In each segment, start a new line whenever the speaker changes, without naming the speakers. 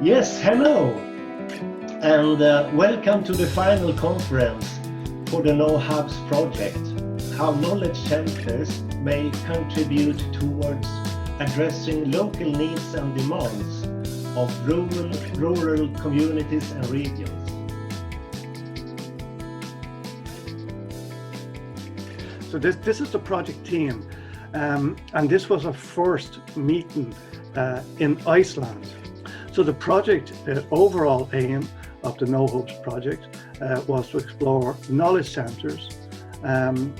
Yes, hello, and welcome to the final conference for the KnowHUBs project, how knowledge centers may contribute towards addressing local needs and demands of rural communities and regions.
So this is the project team, and this was our first meeting in Iceland. So the project, the overall aim of the KnowHUBs project was to explore knowledge centers and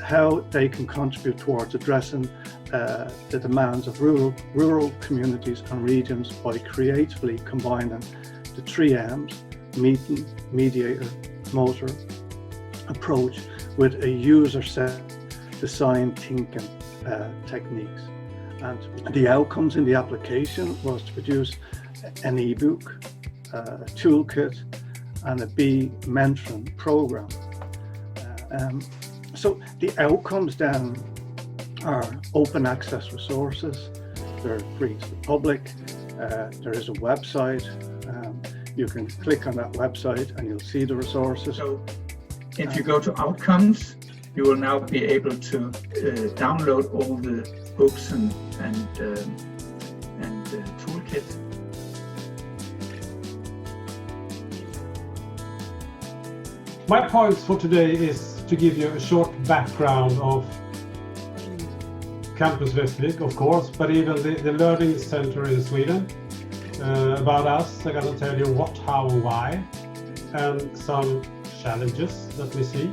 how they can contribute towards addressing the demands of rural communities and regions by creatively combining the 3 M's, meeting, mediator, motor approach with a user-set design thinking techniques. And the outcomes in the application was to produce an ebook, a toolkit, and a B mentoring program. So the outcomes then are open access resources, they're free to the public, there is a website, you can click on that website and you'll see the resources.
So if you go to outcomes, you will now be able to download all the books and toolkits.
My points for today is to give you a short background of Campus Västervik, of course, but even the Learning Center in Sweden. About us, I'm going to tell you what, how, why, and some challenges that we see.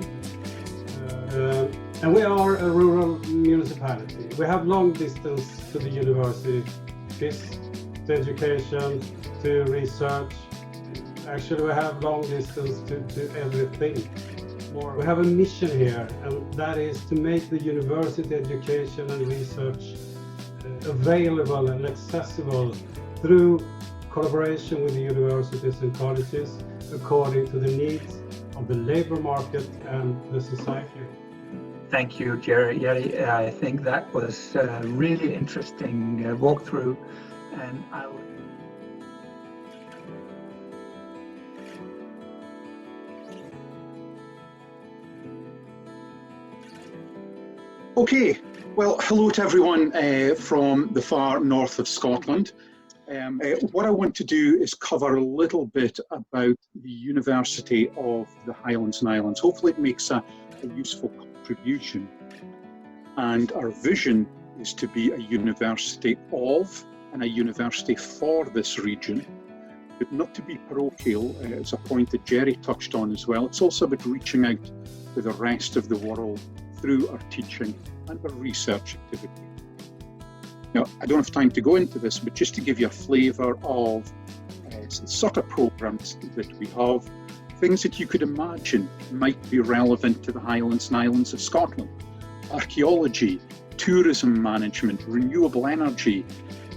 And we are a rural municipality. We have long distance to the university, to education, to research. Actually, we have long distance to everything. We have a mission here, and that is to make the university education and research available and accessible through collaboration with the universities and colleges according to the needs of the labor market and the society.
Thank you, Jerry. I think that was a really interesting walkthrough, and I would.
Okay, well, hello to everyone from the far north of Scotland. What I want to do is cover a little bit about the University of the Highlands and Islands. Hopefully it makes a useful contribution. And our vision is to be a university of and a university for this region, but not to be parochial. It's a point that Jerry touched on as well. It's also about reaching out to the rest of the world through our teaching and our research activity. Now, I don't have time to go into this, but just to give you a flavour of the sort of programmes that we have, things that you could imagine might be relevant to the Highlands and Islands of Scotland. Archaeology, tourism management, renewable energy,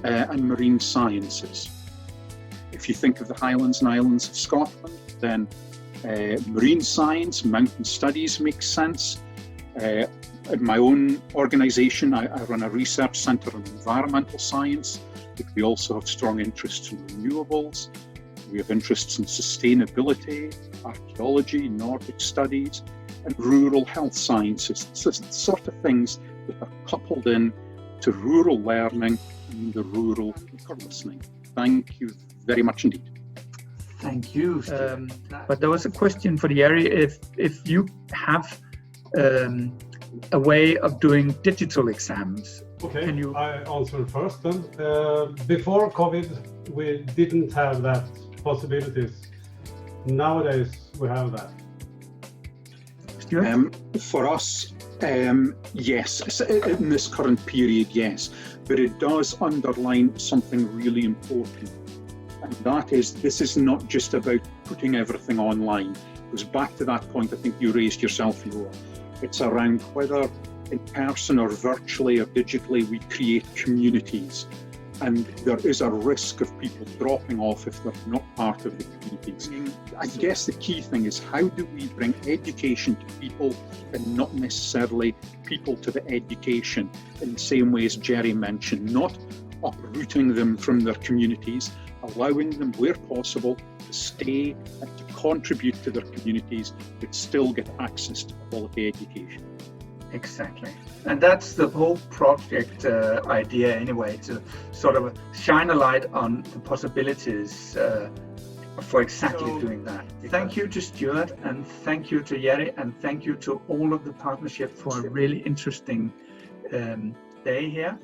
and marine sciences. If you think of the Highlands and Islands of Scotland, then marine science, mountain studies makes sense. In my own organisation, I run a research centre on environmental science, but we also have strong interests in renewables. We have interests in sustainability, archaeology, Nordic studies, and rural health sciences. So it's the sort of things that are coupled in to rural learning and the rural listening. Thank you very much indeed.
Thank you. But there was a question for Jerry. If you have a way of doing digital exams.
Okay,
can you...
I answer first then. Before COVID, we didn't have that possibilities. Nowadays, we have that.
For us, yes, in this current period, yes, but it does underline something really important. And that is, this is not just about putting everything online. It goes back to that point I think you raised yourself, Noah. It's around whether in person or virtually or digitally we create communities. And there is a risk of people dropping off if they're not part of the communities. I guess the key thing is, how do we bring education to people and not necessarily people to the education in the same way as Jerry mentioned, not uprooting them from their communities, allowing them, where possible, to stay and to contribute to their communities, but still get access to quality education.
Exactly. And that's the whole project idea anyway, to sort of shine a light on the possibilities for exactly doing that. Thank you to Stuart, and thank you to Jerry, and thank you to all of the partnership for a really interesting day here.